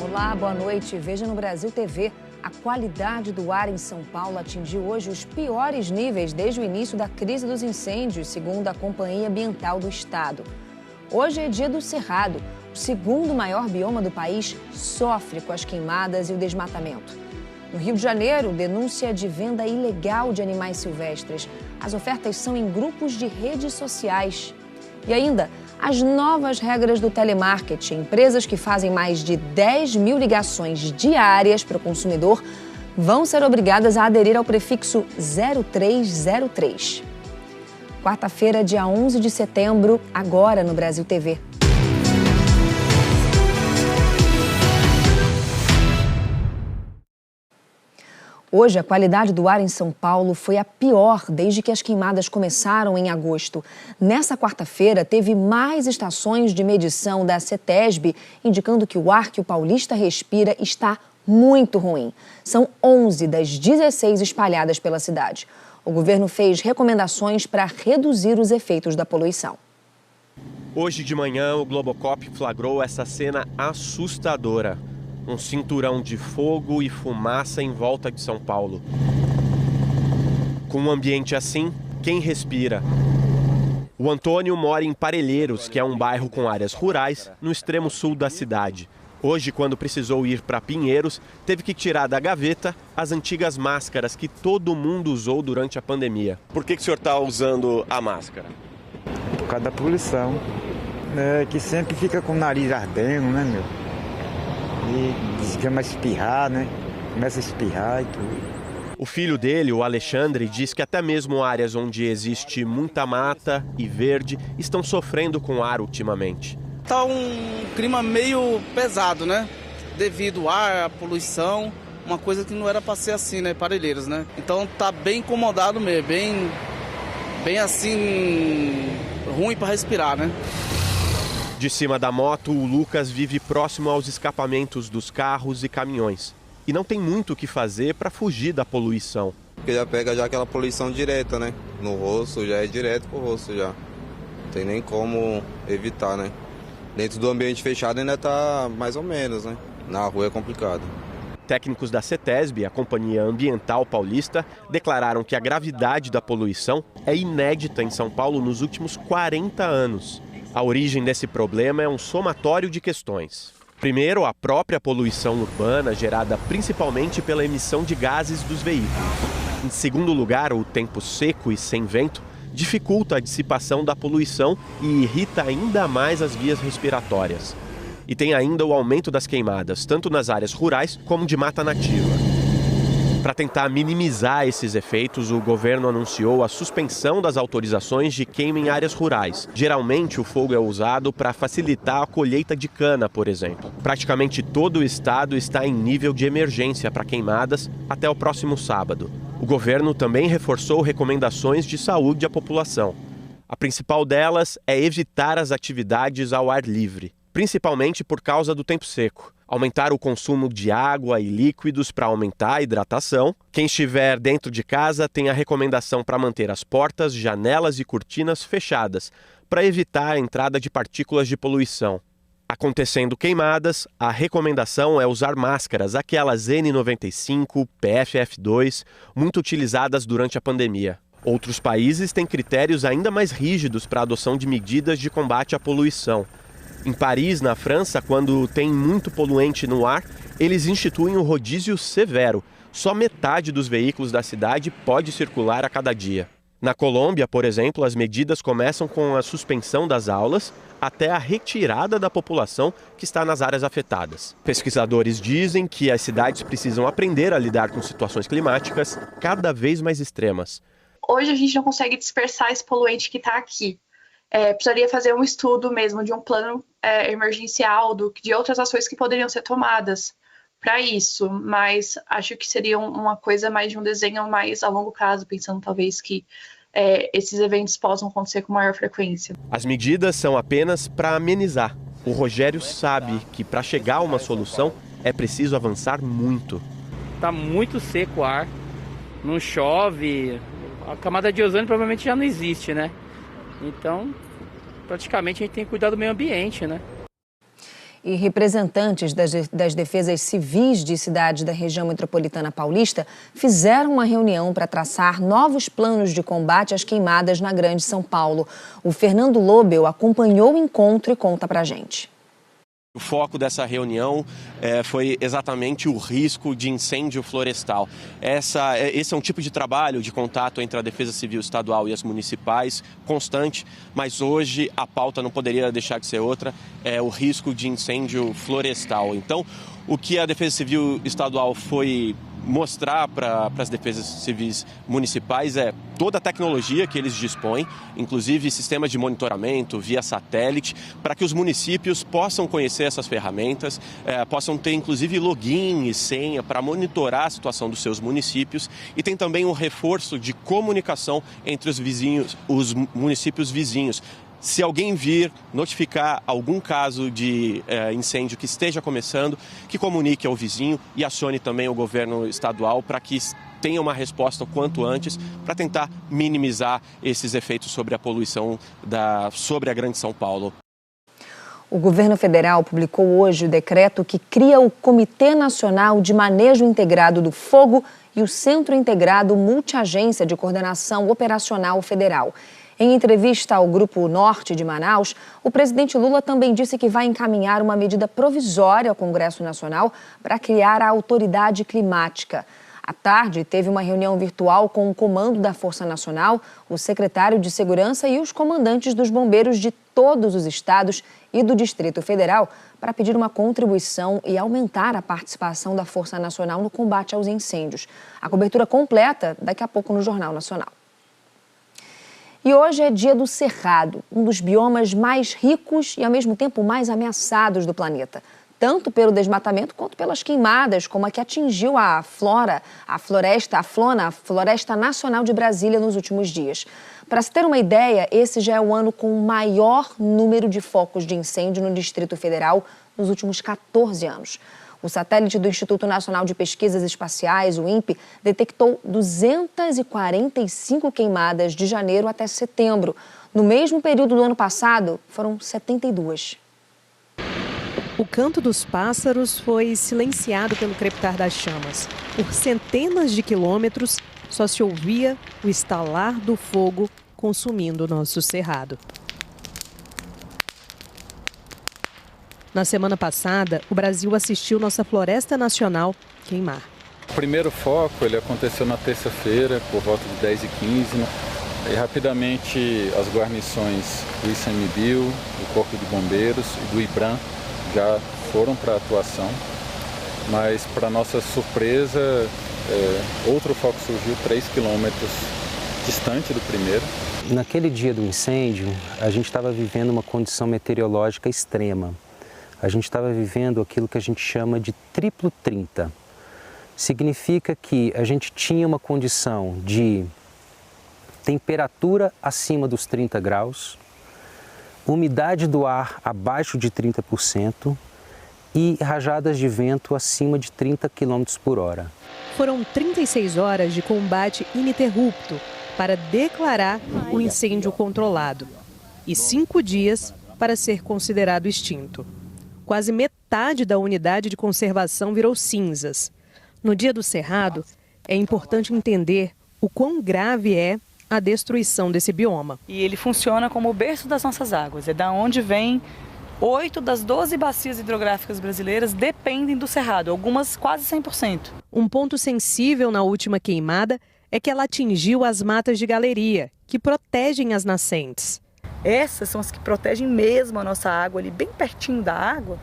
Olá, boa noite. Veja no Brasil TV. A qualidade do ar em São Paulo atingiu hoje os piores níveis desde o início da crise dos incêndios, segundo a Companhia Ambiental do Estado. Hoje é dia do Cerrado. O segundo maior bioma do país sofre com as queimadas e o desmatamento. No Rio de Janeiro, denúncia de venda ilegal de animais silvestres. As ofertas são em grupos de redes sociais. E ainda, as novas regras do telemarketing. Empresas que fazem mais de 10 mil ligações diárias para o consumidor vão ser obrigadas a aderir ao prefixo 0303. Quarta-feira, dia 11 de setembro, agora no Brasil TV. Hoje, a qualidade do ar em São Paulo foi a pior desde que as queimadas começaram em agosto. Nessa quarta-feira, teve mais estações de medição da CETESB, indicando que o ar que o paulista respira está muito ruim. São 11 das 16 espalhadas pela cidade. O governo fez recomendações para reduzir os efeitos da poluição. Hoje de manhã, o Globocop flagrou essa cena assustadora. Um cinturão de fogo e fumaça em volta de São Paulo. Com um ambiente assim, quem respira? O Antônio mora em Parelheiros, que é um bairro com áreas rurais, no extremo sul da cidade. Hoje, quando precisou ir para Pinheiros, teve que tirar da gaveta as antigas máscaras que todo mundo usou durante a pandemia. Por que o senhor está usando a máscara? Por causa da poluição, que sempre fica com o nariz ardendo, né, meu? E chama espirrar, né? Começa a espirrar e tudo. O filho dele, o Alexandre, diz que até mesmo áreas onde existe muita mata e verde estão sofrendo com ar ultimamente. Tá um clima meio pesado, né? Devido ao ar, à poluição, uma coisa que não era para ser assim, né? Parelheiros, né? Então tá bem incomodado mesmo, bem assim, ruim para respirar, né? De cima da moto, o Lucas vive próximo aos escapamentos dos carros e caminhões. E não tem muito o que fazer para fugir da poluição. Porque já pega já aquela poluição direta, né? No rosto, já é direto pro rosto já. Não tem nem como evitar, né? Dentro do ambiente fechado ainda tá mais ou menos, né? Na rua é complicado. Técnicos da CETESB, a Companhia Ambiental Paulista, declararam que a gravidade da poluição é inédita em São Paulo nos últimos 40 anos. A origem desse problema é um somatório de questões. Primeiro, a própria poluição urbana, gerada principalmente pela emissão de gases dos veículos. Em segundo lugar, o tempo seco e sem vento dificulta a dissipação da poluição e irrita ainda mais as vias respiratórias. E tem ainda o aumento das queimadas, tanto nas áreas rurais como de mata nativa. Para tentar minimizar esses efeitos, o governo anunciou a suspensão das autorizações de queima em áreas rurais. Geralmente, o fogo é usado para facilitar a colheita de cana, por exemplo. Praticamente todo o estado está em nível de emergência para queimadas até o próximo sábado. O governo também reforçou recomendações de saúde à população. A principal delas é evitar as atividades ao ar livre, principalmente por causa do tempo seco. Aumentar o consumo de água e líquidos para aumentar a hidratação. Quem estiver dentro de casa tem a recomendação para manter as portas, janelas e cortinas fechadas, para evitar a entrada de partículas de poluição. Acontecendo queimadas, a recomendação é usar máscaras, aquelas N95, PFF2, muito utilizadas durante a pandemia. Outros países têm critérios ainda mais rígidos para a adoção de medidas de combate à poluição. Em Paris, na França, quando tem muito poluente no ar, eles instituem um rodízio severo. Só metade dos veículos da cidade pode circular a cada dia. Na Colômbia, por exemplo, as medidas começam com a suspensão das aulas até a retirada da população que está nas áreas afetadas. Pesquisadores dizem que as cidades precisam aprender a lidar com situações climáticas cada vez mais extremas. Hoje a gente não consegue dispersar esse poluente que está aqui. Precisaria fazer um estudo mesmo de um plano emergencial, de outras ações que poderiam ser tomadas para isso, mas acho que seria uma coisa mais de um desenho mais a longo prazo, pensando talvez que esses eventos possam acontecer com maior frequência. As medidas são apenas para amenizar. O Rogério sabe que para chegar a uma solução é preciso avançar muito. Está muito seco o ar, não chove, a camada de ozônio provavelmente já não existe, né? Então, praticamente a gente tem que cuidar do meio ambiente, né? E representantes das defesas civis de cidades da região metropolitana paulista fizeram uma reunião para traçar novos planos de combate às queimadas na Grande São Paulo. O Fernando Lobel acompanhou o encontro e conta pra gente. O foco dessa reunião foi exatamente o risco de incêndio florestal. Esse é um tipo de trabalho de contato entre a Defesa Civil Estadual e as municipais, constante, mas hoje a pauta não poderia deixar de ser outra, é o risco de incêndio florestal. Então, o que a Defesa Civil Estadual foi mostrar para as defesas civis municipais é toda a tecnologia que eles dispõem, inclusive sistemas de monitoramento via satélite, para que os municípios possam conhecer essas ferramentas, possam ter inclusive login e senha para monitorar a situação dos seus municípios, e tem também um reforço de comunicação entre os vizinhos, os municípios vizinhos. Se alguém vir notificar algum caso de incêndio que esteja começando, que comunique ao vizinho e acione também o governo estadual para que tenha uma resposta o quanto antes para tentar minimizar esses efeitos sobre a poluição sobre a Grande São Paulo. O governo federal publicou hoje o decreto que cria o Comitê Nacional de Manejo Integrado do Fogo e o Centro Integrado Multiagência de Coordenação Operacional Federal. Em entrevista ao Grupo Norte de Manaus, o presidente Lula também disse que vai encaminhar uma medida provisória ao Congresso Nacional para criar a Autoridade Climática. À tarde, teve uma reunião virtual com o comando da Força Nacional, o secretário de Segurança e os comandantes dos bombeiros de todos os estados e do Distrito Federal para pedir uma contribuição e aumentar a participação da Força Nacional no combate aos incêndios. A cobertura completa daqui a pouco no Jornal Nacional. E hoje é dia do Cerrado, um dos biomas mais ricos e, ao mesmo tempo, mais ameaçados do planeta. Tanto pelo desmatamento quanto pelas queimadas, como a que atingiu a Floresta Nacional de Brasília nos últimos dias. Para se ter uma ideia, esse já é o ano com o maior número de focos de incêndio no Distrito Federal nos últimos 14 anos. O satélite do Instituto Nacional de Pesquisas Espaciais, o INPE, detectou 245 queimadas de janeiro até setembro. No mesmo período do ano passado, foram 72. O canto dos pássaros foi silenciado pelo crepitar das chamas. Por centenas de quilômetros, só se ouvia o estalar do fogo consumindo o nosso cerrado. Na semana passada, o Brasil assistiu nossa Floresta Nacional queimar. O primeiro foco ele aconteceu na terça-feira, por volta de 10h15. E rapidamente as guarnições do ICMBio, do Corpo de Bombeiros e do IBRAM já foram para a atuação. Mas, para nossa surpresa, outro foco surgiu 3 quilômetros distante do primeiro. Naquele dia do incêndio, a gente estava vivendo uma condição meteorológica extrema. A gente estava vivendo aquilo que a gente chama de triplo 30. Significa que a gente tinha uma condição de temperatura acima dos 30 graus, umidade do ar abaixo de 30% e rajadas de vento acima de 30 km por hora. Foram 36 horas de combate ininterrupto para declarar o incêndio controlado e 5 dias para ser considerado extinto. Quase metade da unidade de conservação virou cinzas. No dia do Cerrado, é importante entender o quão grave é a destruição desse bioma. E ele funciona como o berço das nossas águas. É da onde vem 8 das 12 bacias hidrográficas brasileiras dependem do Cerrado, algumas quase 100%. Um ponto sensível na última queimada é que ela atingiu as matas de galeria, que protegem as nascentes. Essas são as que protegem mesmo a nossa água ali bem pertinho da água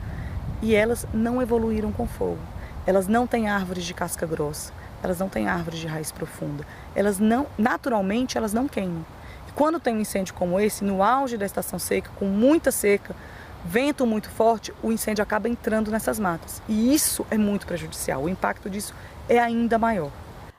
e elas não evoluíram com fogo. Elas não têm árvores de casca grossa, elas não têm árvores de raiz profunda. Naturalmente, elas não queimam. E quando tem um incêndio como esse, no auge da estação seca, com muita seca, vento muito forte, o incêndio acaba entrando nessas matas. E isso é muito prejudicial, o impacto disso é ainda maior.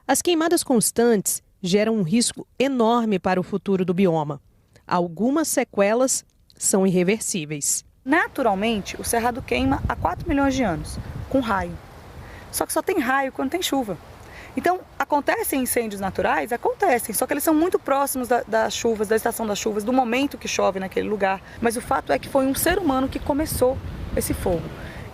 As queimadas constantes geram um risco enorme para o futuro do bioma. Algumas sequelas são irreversíveis. Naturalmente, o Cerrado queima há 4 milhões de anos, com raio. Só que só tem raio quando tem chuva. Então, acontecem incêndios naturais? Acontecem, só que eles são muito próximos das chuvas, da estação das chuvas, do momento que chove naquele lugar. Mas o fato é que foi um ser humano que começou esse fogo.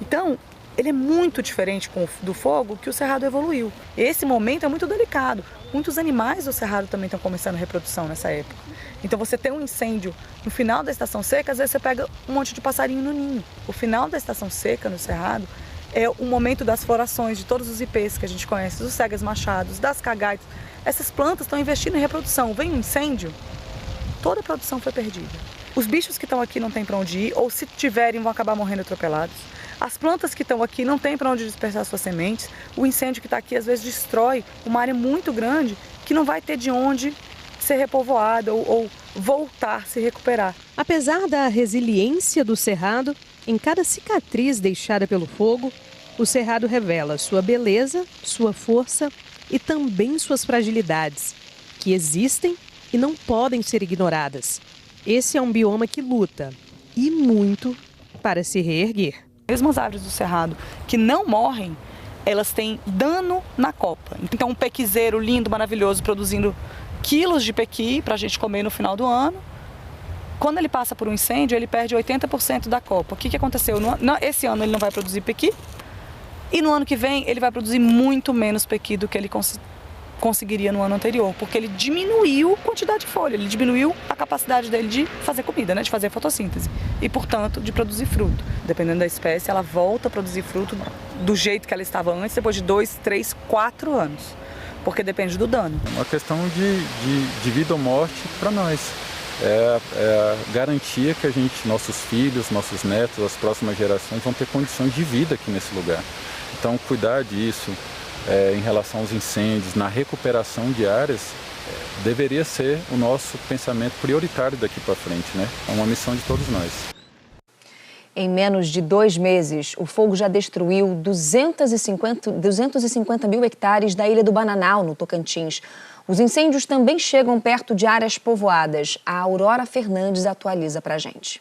Então, ele é muito diferente do fogo que o cerrado evoluiu. Esse momento é muito delicado. Muitos animais do cerrado também estão começando a reprodução nessa época. Então você tem um incêndio no final da estação seca, às vezes você pega um monte de passarinho no ninho. O final da estação seca no cerrado é o momento das florações de todos os ipês que a gente conhece, dos cegas machados, das cagaitas. Essas plantas estão investindo em reprodução. Vem um incêndio, toda a produção foi perdida. Os bichos que estão aqui não têm para onde ir, ou se tiverem vão acabar morrendo atropelados. As plantas que estão aqui não têm para onde dispersar suas sementes. O incêndio que está aqui às vezes destrói uma área muito grande que não vai ter de onde ser repovoada ou voltar a se recuperar. Apesar da resiliência do cerrado, em cada cicatriz deixada pelo fogo, o cerrado revela sua beleza, sua força e também suas fragilidades, que existem e não podem ser ignoradas. Esse é um bioma que luta, e muito, para se reerguer. Mesmo as árvores do cerrado que não morrem, elas têm dano na copa. Então um pequizeiro lindo, maravilhoso, produzindo quilos de pequi para a gente comer no final do ano. Quando ele passa por um incêndio, ele perde 80% da copa. O que aconteceu? Esse ano ele não vai produzir pequi e no ano que vem ele vai produzir muito menos pequi do que ele conseguiria no ano anterior, porque ele diminuiu a quantidade de folha, ele diminuiu a capacidade dele de fazer comida, né, de fazer fotossíntese e, portanto, de produzir fruto. Dependendo da espécie, ela volta a produzir fruto do jeito que ela estava antes, depois de 2, 3, 4 anos, porque depende do dano. É uma questão de vida ou morte para nós. É a garantia que nossos filhos, nossos netos, as próximas gerações vão ter condições de vida aqui nesse lugar. Então, cuidar disso, em relação aos incêndios, na recuperação de áreas, deveria ser o nosso pensamento prioritário daqui para frente, né? É uma missão de todos nós. Em menos de 2 meses, o fogo já destruiu 250 mil hectares da Ilha do Bananal, no Tocantins. Os incêndios também chegam perto de áreas povoadas. A Aurora Fernandes atualiza para a gente.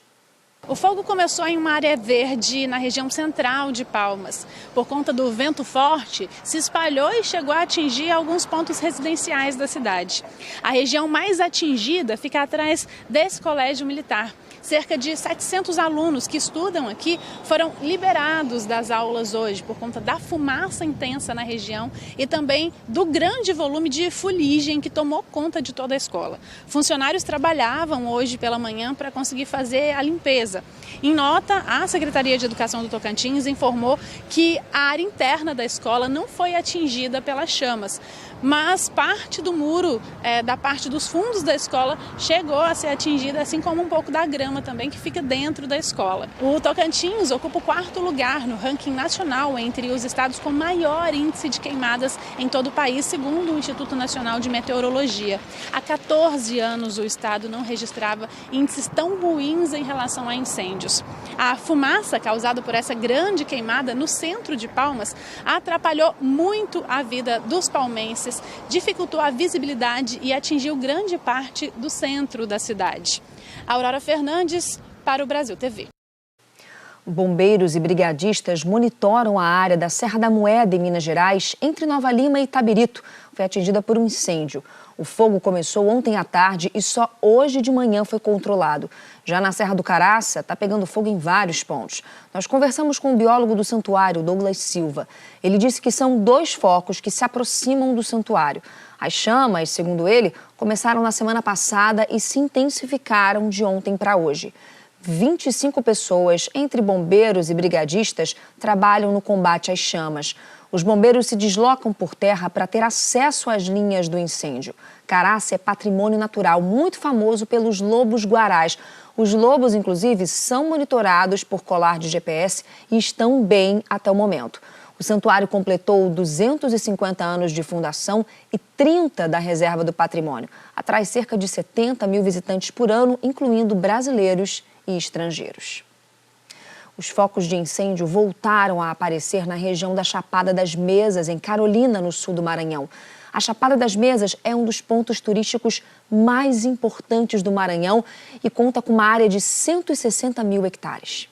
O fogo começou em uma área verde na região central de Palmas. Por conta do vento forte, se espalhou e chegou a atingir alguns pontos residenciais da cidade. A região mais atingida fica atrás desse colégio militar. Cerca de 700 alunos que estudam aqui foram liberados das aulas hoje por conta da fumaça intensa na região e também do grande volume de fuligem que tomou conta de toda a escola. Funcionários trabalhavam hoje pela manhã para conseguir fazer a limpeza. Em nota, a Secretaria de Educação do Tocantins informou que a área interna da escola não foi atingida pelas chamas, mas parte do muro, da parte dos fundos da escola, chegou a ser atingida, assim como um pouco da grama também, que fica dentro da escola. O Tocantins ocupa o 4º lugar no ranking nacional entre os estados com maior índice de queimadas em todo o país, segundo o Instituto Nacional de Meteorologia. Há 14 anos o estado não registrava índices tão ruins em relação a incêndios. A fumaça causada por essa grande queimada no centro de Palmas atrapalhou muito a vida dos palmenses, dificultou a visibilidade e atingiu grande parte do centro da cidade. Aurora Fernandes, para o Brasil TV. Bombeiros e brigadistas monitoram a área da Serra da Moeda, em Minas Gerais, entre Nova Lima e Itabirito. Foi atingida por um incêndio. O fogo começou ontem à tarde e só hoje de manhã foi controlado. Já na Serra do Caraça, está pegando fogo em vários pontos. Nós conversamos com o biólogo do santuário, Douglas Silva. Ele disse que são 2 focos que se aproximam do santuário. As chamas, segundo ele, começaram na semana passada e se intensificaram de ontem para hoje. 25 pessoas, entre bombeiros e brigadistas, trabalham no combate às chamas. Os bombeiros se deslocam por terra para ter acesso às linhas do incêndio. Caraça é patrimônio natural muito famoso pelos lobos-guarás. Os lobos, inclusive, são monitorados por colar de GPS e estão bem até o momento. O santuário completou 250 anos de fundação e 30 da reserva do patrimônio. Atrai cerca de 70 mil visitantes por ano, incluindo brasileiros e estrangeiros. Os focos de incêndio voltaram a aparecer na região da Chapada das Mesas, em Carolina, no sul do Maranhão. A Chapada das Mesas é um dos pontos turísticos mais importantes do Maranhão e conta com uma área de 160 mil hectares.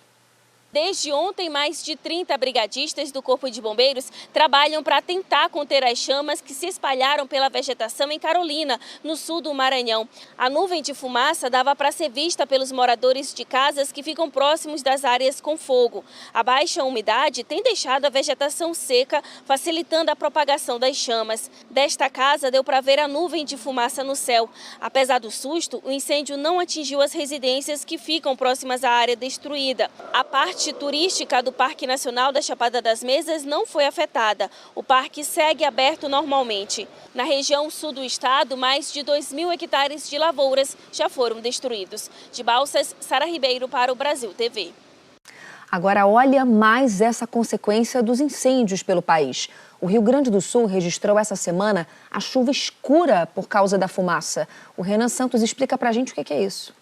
Desde ontem, mais de 30 brigadistas do Corpo de Bombeiros trabalham para tentar conter as chamas que se espalharam pela vegetação em Carolina, no sul do Maranhão. A nuvem de fumaça dava para ser vista pelos moradores de casas que ficam próximos das áreas com fogo. A baixa umidade tem deixado a vegetação seca, facilitando a propagação das chamas. Desta casa deu para ver a nuvem de fumaça no céu. Apesar do susto, o incêndio não atingiu as residências que ficam próximas à área destruída. A parte turística do Parque Nacional da Chapada das Mesas não foi afetada. O parque segue aberto normalmente. Na região sul do estado, mais de 2.000 hectares de lavouras já foram destruídos. De Balsas, Sara Ribeiro para o Brasil TV. Agora, olha mais essa consequência dos incêndios pelo país. O Rio Grande do Sul registrou essa semana a chuva escura por causa da fumaça. O Renan Santos explica pra gente o que é isso.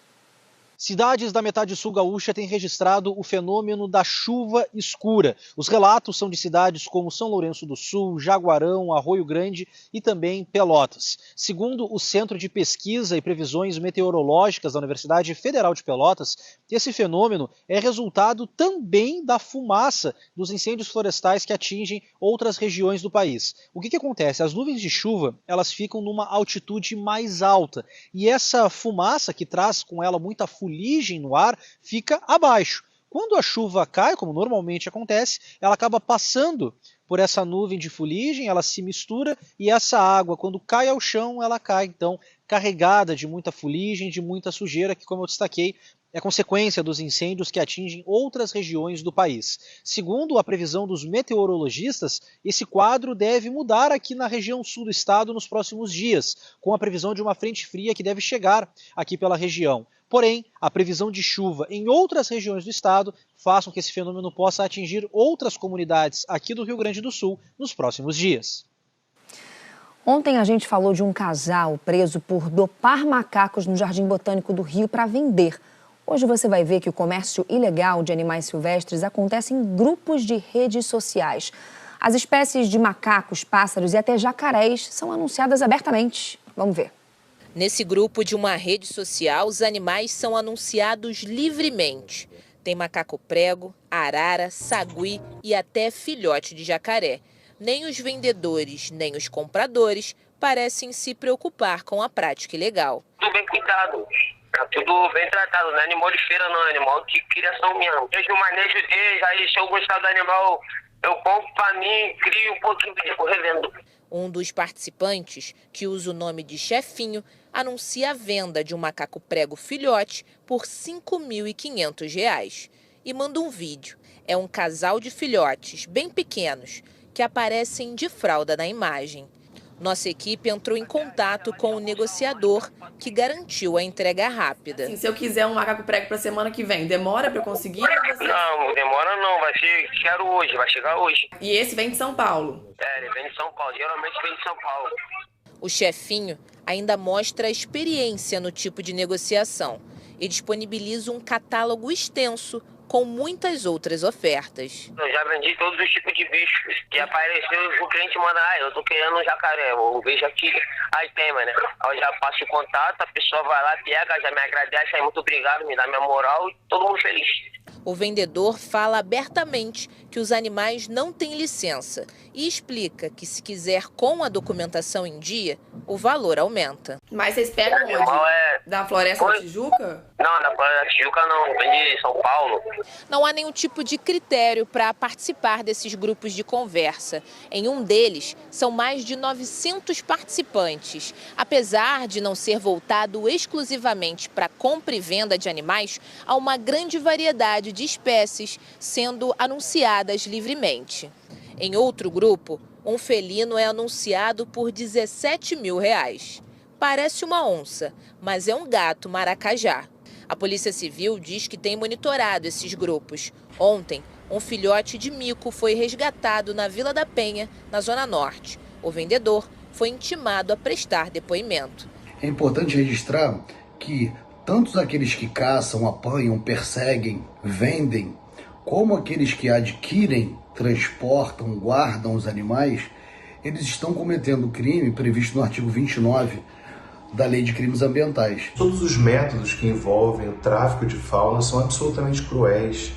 Cidades da metade sul gaúcha têm registrado o fenômeno da chuva escura. Os relatos são de cidades como São Lourenço do Sul, Jaguarão, Arroio Grande e também Pelotas. Segundo o Centro de Pesquisa e Previsões Meteorológicas da Universidade Federal de Pelotas, esse fenômeno é resultado também da fumaça dos incêndios florestais que atingem outras regiões do país. O que acontece? As nuvens de chuva, elas ficam numa altitude mais alta e essa fumaça que traz com ela muita fuligem no ar fica abaixo. Quando a chuva cai, como normalmente acontece, ela acaba passando por essa nuvem de fuligem, ela se mistura e essa água, quando cai ao chão, ela cai então carregada de muita fuligem, de muita sujeira, que, como eu destaquei, é consequência dos incêndios que atingem outras regiões do país. Segundo a previsão dos meteorologistas, esse quadro deve mudar aqui na região sul do estado nos próximos dias, com a previsão de uma frente fria que deve chegar aqui pela região. Porém, a previsão de chuva em outras regiões do estado faz com que esse fenômeno possa atingir outras comunidades aqui do Rio Grande do Sul nos próximos dias. Ontem a gente falou de um casal preso por dopar macacos no Jardim Botânico do Rio para vender. Hoje você vai ver que o comércio ilegal de animais silvestres acontece em grupos de redes sociais. As espécies de macacos, pássaros e até jacarés são anunciadas abertamente. Vamos ver. Nesse grupo de uma rede social, os animais são anunciados livremente. Tem macaco prego, arara, sagui e até filhote de jacaré. Nem os vendedores, nem os compradores parecem se preocupar com a prática ilegal. Tudo bem cuidado, tá tudo bem tratado, não é animal de feira não, é animal de criação mesmo. Vejo o manejo deles, aí se eu gostar do animal, eu compro pra mim, crio um pouquinho de revendo. Um dos participantes, que usa o nome de Chefinho, anuncia a venda de um macaco prego filhote por R$ 5.500 e manda um vídeo. É um casal de filhotes bem pequenos que aparecem de fralda na imagem. Nossa equipe entrou em contato com o negociador, que garantiu a entrega rápida. Assim, se eu quiser um macaco prego para a semana que vem, demora para eu conseguir? Não, demora não, quero hoje, vai chegar hoje. E esse vem de São Paulo? É, ele vem de São Paulo, geralmente vem de São Paulo. O Chefinho ainda mostra experiência no tipo de negociação e disponibiliza um catálogo extenso com muitas outras ofertas. Eu já vendi todos os tipos de bichos que apareceu, o cliente manda, eu tô querendo um jacaré, eu vejo aqui, aí tem, mano. Aí eu já passo o contato, a pessoa vai lá, pega, já me agradece, aí muito obrigado, me dá minha moral e todo mundo feliz. O vendedor fala abertamente que os animais não têm licença e explica que se quiser com a documentação em dia, o valor aumenta. Mas vocês pegam onde? Da Floresta da Tijuca? Não, da Floresta da Tijuca não, vem de São Paulo. Não há nenhum tipo de critério para participar desses grupos de conversa. Em um deles, são mais de 900 participantes. Apesar de não ser voltado exclusivamente para compra e venda de animais, há uma grande variedade de espécies sendo anunciadas livremente. Em outro grupo, um felino é anunciado por R$ 17.000. Parece uma onça, mas é um gato maracajá. A Polícia Civil diz que tem monitorado esses grupos. Ontem, um filhote de mico foi resgatado na Vila da Penha, na Zona Norte. O vendedor foi intimado a prestar depoimento. É importante registrar que tanto aqueles que caçam, apanham, perseguem, vendem, como aqueles que adquirem, transportam, guardam os animais, eles estão cometendo o crime previsto no artigo 29 da Lei de Crimes Ambientais. Todos os métodos que envolvem o tráfico de fauna são absolutamente cruéis.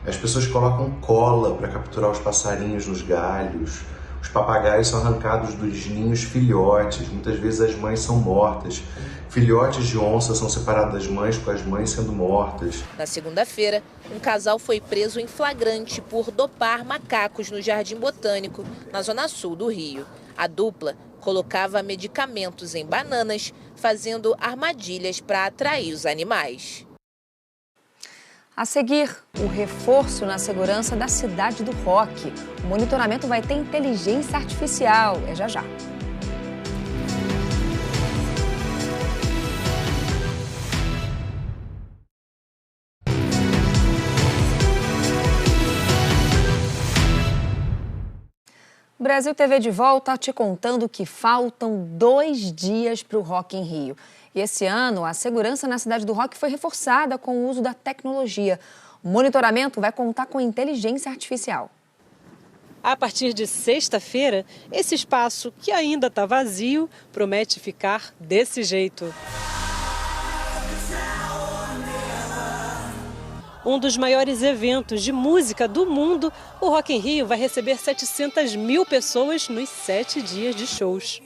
As pessoas colocam cola para capturar os passarinhos nos galhos. Os papagaios são arrancados dos ninhos filhotes. Muitas vezes as mães são mortas. Filhotes de onça são separados das mães, com as mães sendo mortas. Na segunda-feira, um casal foi preso em flagrante por dopar macacos no Jardim Botânico, na zona sul do Rio. A dupla colocava medicamentos em bananas, fazendo armadilhas para atrair os animais. A seguir, o reforço na segurança da cidade do rock. O monitoramento vai ter inteligência artificial. É já já. Brasil TV de volta te contando que faltam 2 dias para o Rock in Rio. E esse ano, a segurança na cidade do rock foi reforçada com o uso da tecnologia. O monitoramento vai contar com inteligência artificial. A partir de sexta-feira, esse espaço, que ainda está vazio, promete ficar desse jeito. Um dos maiores eventos de música do mundo, o Rock in Rio vai receber 700 mil pessoas nos 7 dias de shows.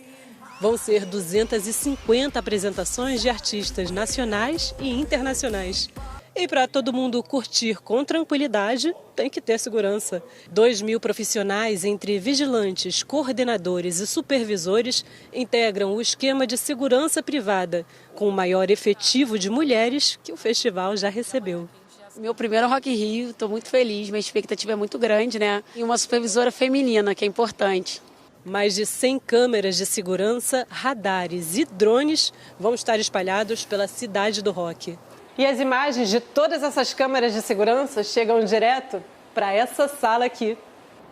Vão ser 250 apresentações de artistas nacionais e internacionais. E para todo mundo curtir com tranquilidade, tem que ter segurança. 2.000 profissionais, entre vigilantes, coordenadores e supervisores, integram o esquema de segurança privada, com o maior efetivo de mulheres que o festival já recebeu. Meu primeiro Rock in Rio, estou muito feliz, minha expectativa é muito grande, né? E uma supervisora feminina, que é importante. Mais de 100 câmeras de segurança, radares e drones vão estar espalhados pela cidade do rock. E as imagens de todas essas câmeras de segurança chegam direto para essa sala aqui.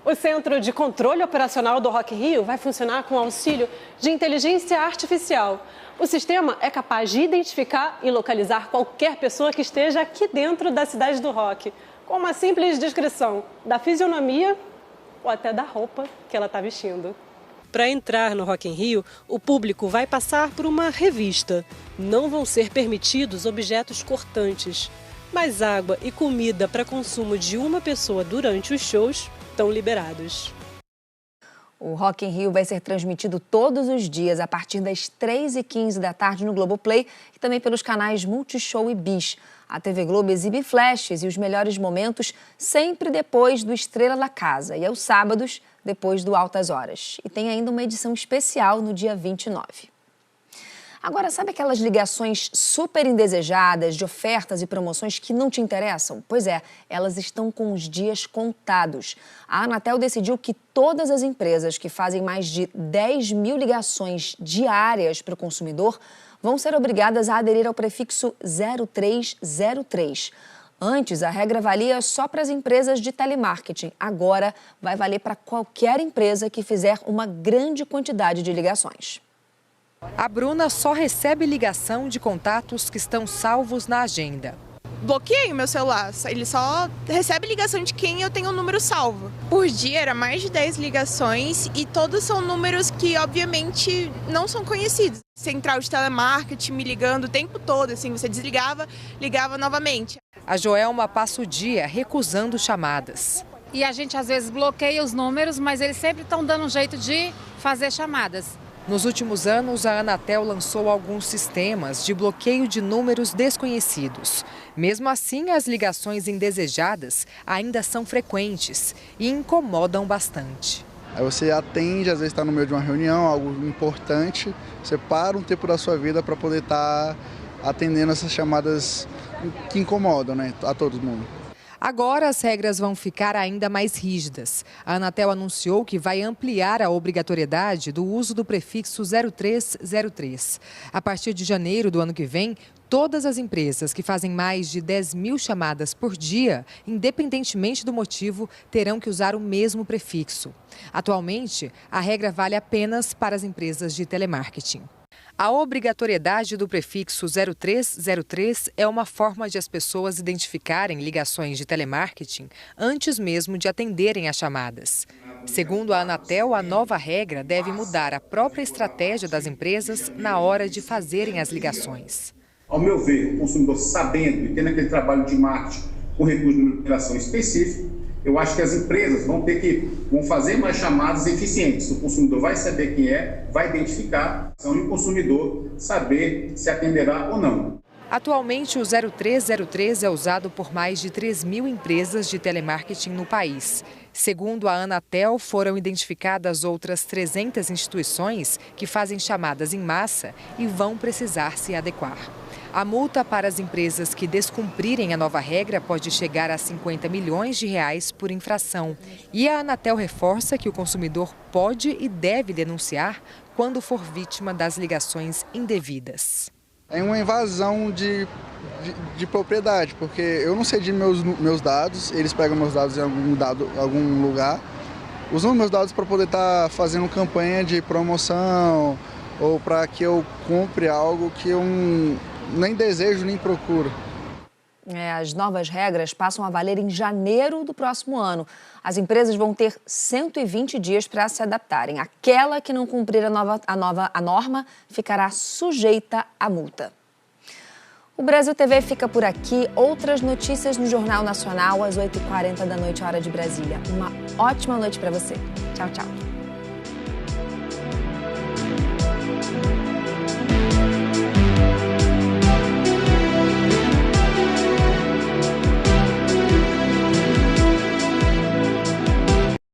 O Centro de Controle Operacional do Rock in Rio vai funcionar com auxílio de inteligência artificial. O sistema é capaz de identificar e localizar qualquer pessoa que esteja aqui dentro da cidade do rock, com uma simples descrição da fisionomia ou até da roupa que ela está vestindo. Para entrar no Rock in Rio, o público vai passar por uma revista. Não vão ser permitidos objetos cortantes, mas água e comida para consumo de uma pessoa durante os shows estão liberados. O Rock in Rio vai ser transmitido todos os dias a partir das 3h15 da tarde no Globoplay e também pelos canais Multishow e Bis. A TV Globo exibe flashes e os melhores momentos sempre depois do Estrela da Casa e aos sábados depois do Altas Horas. E tem ainda uma edição especial no dia 29. Agora, sabe aquelas ligações super indesejadas de ofertas e promoções que não te interessam? Pois é, elas estão com os dias contados. A Anatel decidiu que todas as empresas que fazem mais de 10 mil ligações diárias para o consumidor vão ser obrigadas a aderir ao prefixo 0303. Antes, a regra valia só para as empresas de telemarketing. Agora, vai valer para qualquer empresa que fizer uma grande quantidade de ligações. A Bruna só recebe ligação de contatos que estão salvos na agenda. Bloqueei o meu celular, ele só recebe ligação de quem eu tenho o número salvo. Por dia era mais de 10 ligações e todos são números que obviamente não são conhecidos. Central de telemarketing me ligando o tempo todo, assim, você desligava, ligava novamente. A Joelma passa o dia recusando chamadas. E a gente às vezes bloqueia os números, mas eles sempre estão dando um jeito de fazer chamadas. Nos últimos anos, a Anatel lançou alguns sistemas de bloqueio de números desconhecidos. Mesmo assim, as ligações indesejadas ainda são frequentes e incomodam bastante. Aí você atende, às vezes está no meio de uma reunião, algo importante, você para um tempo da sua vida para poder estar atendendo essas chamadas que incomodam, né, a todo mundo. Agora as regras vão ficar ainda mais rígidas. A Anatel anunciou que vai ampliar a obrigatoriedade do uso do prefixo 0303. A partir de janeiro do ano que vem, todas as empresas que fazem mais de 10 mil chamadas por dia, independentemente do motivo, terão que usar o mesmo prefixo. Atualmente, a regra vale apenas para as empresas de telemarketing. A obrigatoriedade do prefixo 0303 é uma forma de as pessoas identificarem ligações de telemarketing antes mesmo de atenderem as chamadas. Segundo a Anatel, a nova regra deve mudar a própria estratégia das empresas na hora de fazerem as ligações. Ao meu ver, o consumidor sabendo e tendo aquele trabalho de marketing com recurso de numeração específico. Eu acho que as empresas vão fazer mais chamadas eficientes. O consumidor vai saber quem é, vai identificar, e o consumidor saber se atenderá ou não. Atualmente, o 0303 é usado por mais de 3.000 empresas de telemarketing no país. Segundo a Anatel, foram identificadas outras 300 instituições que fazem chamadas em massa e vão precisar se adequar. A multa para as empresas que descumprirem a nova regra pode chegar a 50 milhões de reais por infração. E a Anatel reforça que o consumidor pode e deve denunciar quando for vítima das ligações indevidas. É uma invasão de propriedade, porque eu não cedi meus dados, eles pegam meus dados em algum lugar, usam meus dados para poder estar fazendo campanha de promoção ou para que eu compre algo que eu nem desejo nem procuro. As novas regras passam a valer em janeiro do próximo ano. As empresas vão ter 120 dias para se adaptarem. Aquela que não cumprir a norma ficará sujeita à multa. O Brasil TV fica por aqui. Outras notícias no Jornal Nacional às 8h40 da noite, hora de Brasília. Uma ótima noite para você. Tchau, tchau.